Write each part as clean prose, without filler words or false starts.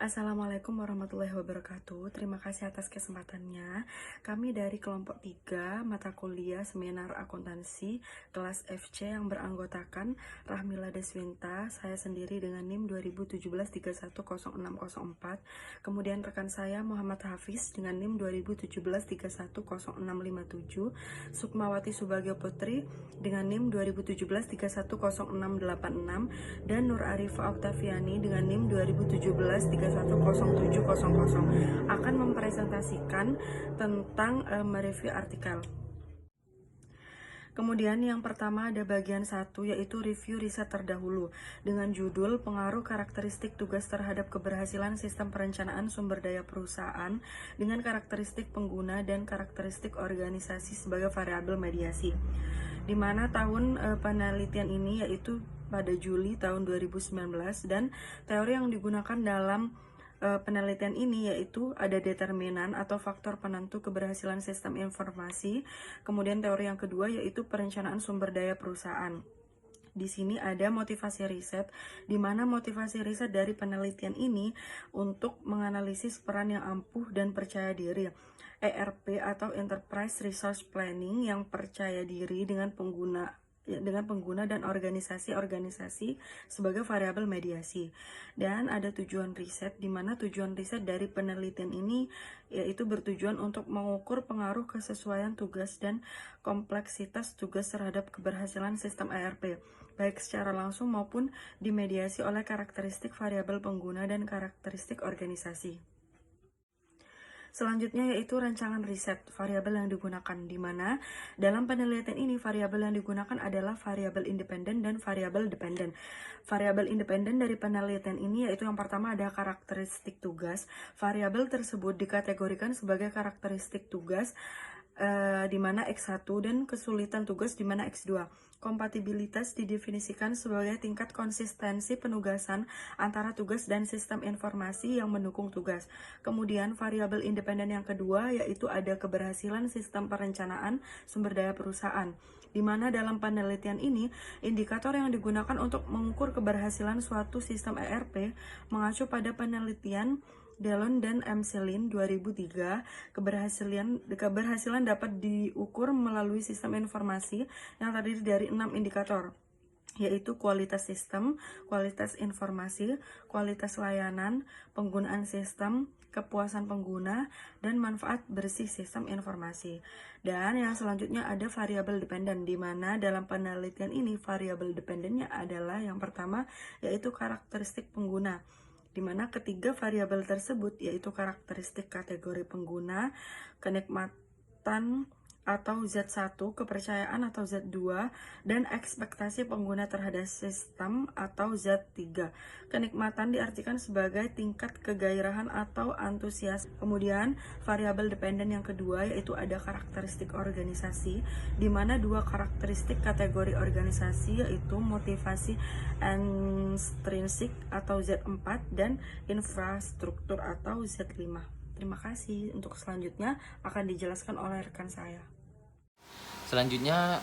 Assalamualaikum warahmatullahi wabarakatuh. Terima kasih atas kesempatannya. Kami dari kelompok 3 mata kuliah seminar akuntansi kelas FC yang beranggotakan Rahmila Deswinta, saya sendiri dengan NIM 2017-310604. Kemudian rekan saya Muhammad Hafiz dengan NIM 2017-310657, Sukmawati Subagio Putri dengan NIM 2017-310686, dan Nur Arifa Oktaviani dengan NIM 2017-310700 akan mempresentasikan tentang mereview artikel. Kemudian yang pertama ada bagian 1, yaitu review riset terdahulu dengan judul Pengaruh Karakteristik Tugas Terhadap Keberhasilan Sistem Perencanaan Sumber Daya Perusahaan dengan Karakteristik Pengguna dan Karakteristik Organisasi sebagai Variabel Mediasi. Di mana tahun penelitian ini yaitu pada Juli tahun 2019, dan teori yang digunakan dalam penelitian ini yaitu ada determinan atau faktor penentu keberhasilan sistem informasi. Kemudian teori yang kedua yaitu perencanaan sumber daya perusahaan. Di sini ada motivasi riset, di mana motivasi riset dari penelitian ini untuk menganalisis peran yang ampuh dan percaya diri, ERP atau Enterprise Resource Planning, yang percaya diri dengan pengguna dan organisasi-organisasi sebagai variabel mediasi. Dan ada tujuan riset, di mana tujuan riset dari penelitian ini yaitu bertujuan untuk mengukur pengaruh kesesuaian tugas dan kompleksitas tugas terhadap keberhasilan sistem ERP, baik secara langsung maupun dimediasi oleh karakteristik variabel pengguna dan karakteristik organisasi. Selanjutnya yaitu rancangan riset, variabel yang digunakan, di mana dalam penelitian ini variabel yang digunakan adalah variabel independen dan variabel dependen. Variabel independen dari penelitian ini yaitu yang pertama ada karakteristik tugas. Variabel tersebut dikategorikan sebagai karakteristik tugas di mana X1 dan kesulitan tugas di mana X2. Kompatibilitas didefinisikan sebagai tingkat konsistensi penugasan antara tugas dan sistem informasi yang mendukung tugas. Kemudian variabel independen yang kedua yaitu ada keberhasilan sistem perencanaan sumber daya perusahaan, di mana dalam penelitian ini indikator yang digunakan untuk mengukur keberhasilan suatu sistem ERP mengacu pada penelitian Delon dan Emselin 2003. Keberhasilan dapat diukur melalui sistem informasi yang terdiri dari 6 indikator, yaitu kualitas sistem, kualitas informasi, kualitas layanan, penggunaan sistem, kepuasan pengguna, dan manfaat bersih sistem informasi. Dan yang selanjutnya ada variabel dependen, di mana dalam penelitian ini variabel dependennya adalah yang pertama yaitu karakteristik pengguna, di mana ketiga variabel tersebut yaitu karakteristik kategori pengguna, kenikmatan atau Z1, kepercayaan atau Z2, dan ekspektasi pengguna terhadap sistem atau Z3. Kenikmatan diartikan sebagai tingkat kegairahan atau antusias. Kemudian variabel dependen yang kedua yaitu ada karakteristik organisasi, di mana dua karakteristik kategori organisasi yaitu motivasi intrinsik atau Z4 dan infrastruktur atau Z5. Terima kasih. Untuk selanjutnya akan dijelaskan oleh rekan saya. Selanjutnya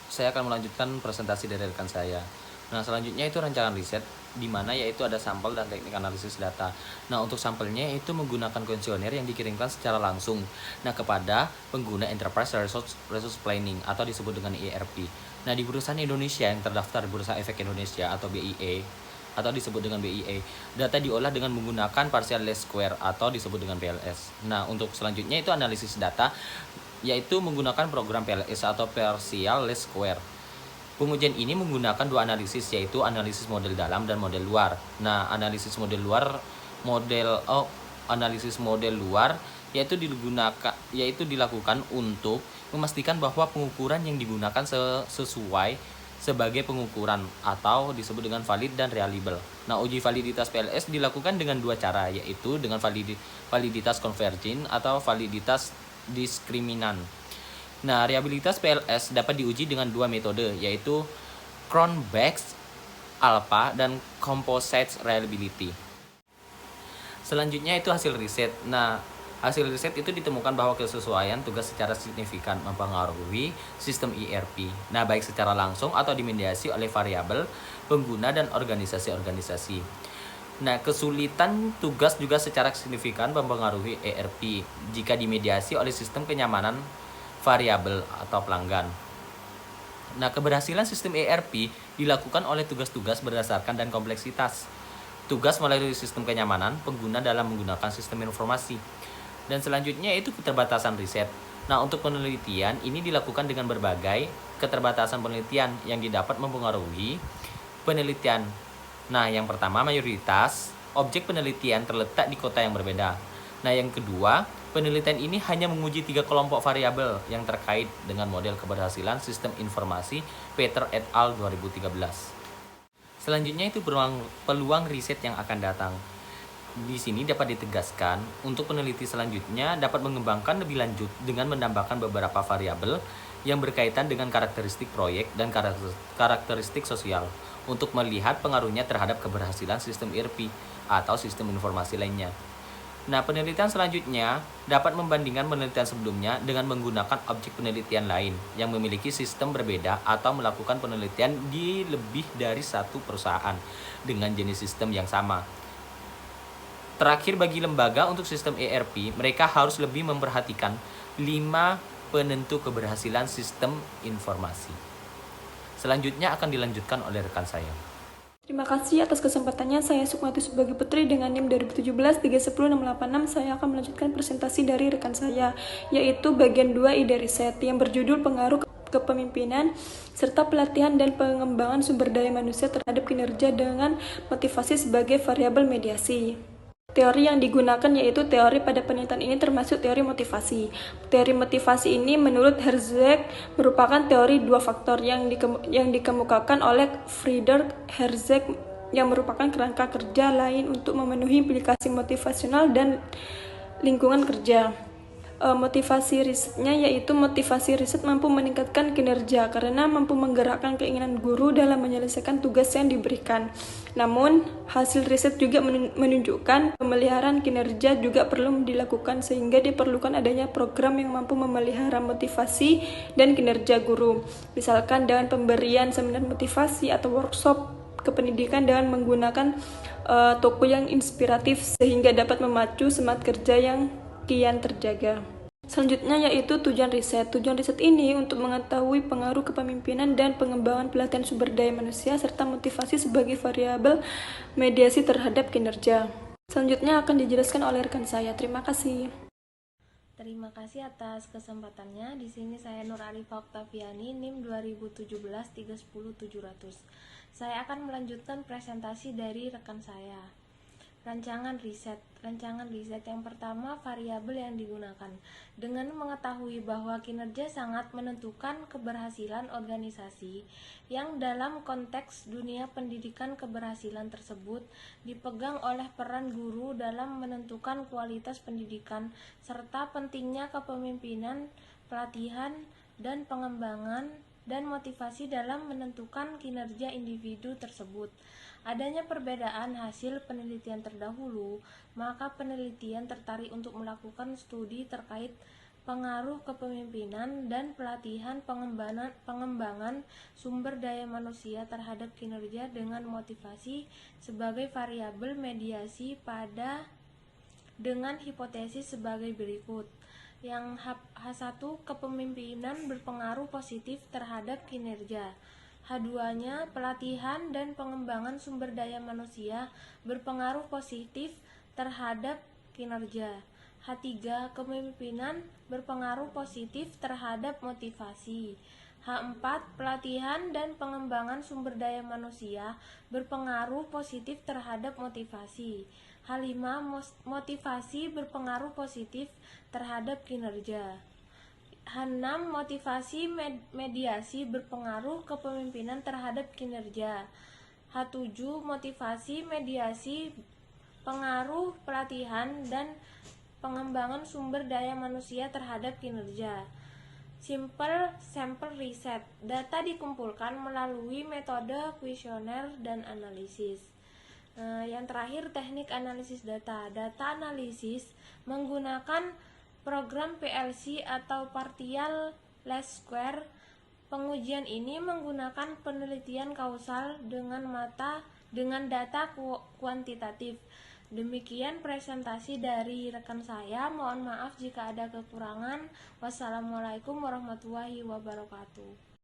saya akan melanjutkan presentasi dari rekan saya. Nah, selanjutnya itu rancangan riset, di mana yaitu ada sampel dan teknik analisis data. Nah, untuk sampelnya itu menggunakan kuesioner yang dikirimkan secara langsung kepada pengguna Enterprise Resource Planning atau disebut dengan ERP. Nah, di perusahaan Indonesia yang terdaftar di Bursa Efek Indonesia atau BIE atau disebut dengan BIE, data diolah dengan menggunakan partial least square atau disebut dengan PLS. Nah, untuk selanjutnya itu analisis data, yaitu menggunakan program PLS atau partial least square. Pengujian ini menggunakan dua analisis, yaitu analisis model dalam dan model luar. Nah, analisis model luar yaitu dilakukan untuk memastikan bahwa pengukuran yang digunakan sesuai sebagai pengukuran atau disebut dengan valid dan reliable. Nah, uji validitas PLS dilakukan dengan dua cara, yaitu dengan validitas converging atau validitas diskriminan. Nah, reliabilitas PLS dapat diuji dengan dua metode, yaitu Cronbach's Alpha dan Composite Reliability. Selanjutnya itu hasil riset. Nah, hasil riset itu ditemukan bahwa kesesuaian tugas secara signifikan mempengaruhi sistem ERP. Nah, baik secara langsung atau dimediasi oleh variabel pengguna dan organisasi-organisasi. Nah, kesulitan tugas juga secara signifikan mempengaruhi ERP jika dimediasi oleh sistem kenyamanan variabel atau pelanggan. Nah, keberhasilan sistem ERP dilakukan oleh tugas-tugas berdasarkan dan kompleksitas. Tugas melalui sistem kenyamanan pengguna dalam menggunakan sistem informasi. Dan selanjutnya itu keterbatasan riset. Nah, untuk penelitian ini dilakukan dengan berbagai keterbatasan penelitian yang didapat mempengaruhi penelitian. Nah, yang pertama, mayoritas objek penelitian terletak di kota yang berbeda. Nah, yang kedua, penelitian ini hanya menguji 3 kelompok variabel yang terkait dengan model keberhasilan sistem informasi Peter et al. 2013. Selanjutnya itu peluang riset yang akan datang. Di sini dapat ditegaskan, untuk peneliti selanjutnya dapat mengembangkan lebih lanjut dengan menambahkan beberapa variabel yang berkaitan dengan karakteristik proyek dan karakteristik sosial untuk melihat pengaruhnya terhadap keberhasilan sistem ERP atau sistem informasi lainnya. Nah, penelitian selanjutnya dapat membandingkan penelitian sebelumnya dengan menggunakan objek penelitian lain yang memiliki sistem berbeda atau melakukan penelitian di lebih dari satu perusahaan dengan jenis sistem yang sama. Terakhir, bagi lembaga untuk sistem ERP, mereka harus lebih memperhatikan 5 penentu keberhasilan sistem informasi. Selanjutnya akan dilanjutkan oleh rekan saya. Terima kasih atas kesempatannya. Saya Sukmati Subagi Putri dengan NIM 2017 310686. Saya akan melanjutkan presentasi dari rekan saya, yaitu bagian 2 ide riset yang berjudul pengaruh kepemimpinan serta pelatihan dan pengembangan sumber daya manusia terhadap kinerja dengan motivasi sebagai variabel mediasi. Teori yang digunakan yaitu teori pada penelitian ini termasuk teori motivasi. Teori motivasi ini menurut Herzeg merupakan teori dua faktor yang dikemukakan oleh Friedrich Herzeg yang merupakan kerangka kerja lain untuk memenuhi implikasi motivasional dan lingkungan kerja. Motivasi risetnya yaitu motivasi riset mampu meningkatkan kinerja karena mampu menggerakkan keinginan guru dalam menyelesaikan tugas yang diberikan. Namun, hasil riset juga menunjukkan pemeliharaan kinerja juga perlu dilakukan sehingga diperlukan adanya program yang mampu memelihara motivasi dan kinerja guru. Misalkan dengan pemberian seminar motivasi atau workshop kependidikan dengan menggunakan toko yang inspiratif sehingga dapat memacu semangat kerja yang kian terjaga. Selanjutnya yaitu tujuan riset. Tujuan riset ini untuk mengetahui pengaruh kepemimpinan dan pengembangan pelatihan sumber daya manusia serta motivasi sebagai variabel mediasi terhadap kinerja. Selanjutnya akan dijelaskan oleh rekan saya. Terima kasih. Terima kasih atas kesempatannya. Di sini saya Nur Arifah Oktaviani, NIM 2017 30700. Saya akan melanjutkan presentasi dari rekan saya. Rancangan riset yang pertama, variabel yang digunakan. Dengan mengetahui bahwa kinerja sangat menentukan keberhasilan organisasi, yang dalam konteks dunia pendidikan keberhasilan tersebut dipegang oleh peran guru dalam menentukan kualitas pendidikan, serta pentingnya kepemimpinan, pelatihan, dan pengembangan dan motivasi dalam menentukan kinerja individu tersebut. Adanya perbedaan hasil penelitian terdahulu, maka penelitian tertarik untuk melakukan studi terkait pengaruh kepemimpinan dan pelatihan pengembangan sumber daya manusia terhadap kinerja dengan motivasi sebagai variabel mediasi dengan hipotesis sebagai berikut. Yang H1, kepemimpinan berpengaruh positif terhadap kinerja. H2-nya, pelatihan dan pengembangan sumber daya manusia berpengaruh positif terhadap kinerja. H3, kepemimpinan berpengaruh positif terhadap motivasi. H4, pelatihan dan pengembangan sumber daya manusia berpengaruh positif terhadap motivasi. H5, motivasi berpengaruh positif terhadap kinerja. H6, motivasi mediasi berpengaruh kepemimpinan terhadap kinerja. H7, motivasi mediasi pengaruh pelatihan dan pengembangan sumber daya manusia terhadap kinerja. Simple sample riset. Data dikumpulkan melalui metode kuesioner dan analisis. Yang terakhir, teknik analisis data. Data analisis menggunakan program PLC atau partial least square. Pengujian ini menggunakan penelitian kausal dengan mata dengan data kuantitatif. Demikian presentasi dari rekan saya. Mohon maaf jika ada kekurangan. Wassalamualaikum warahmatullahi wabarakatuh.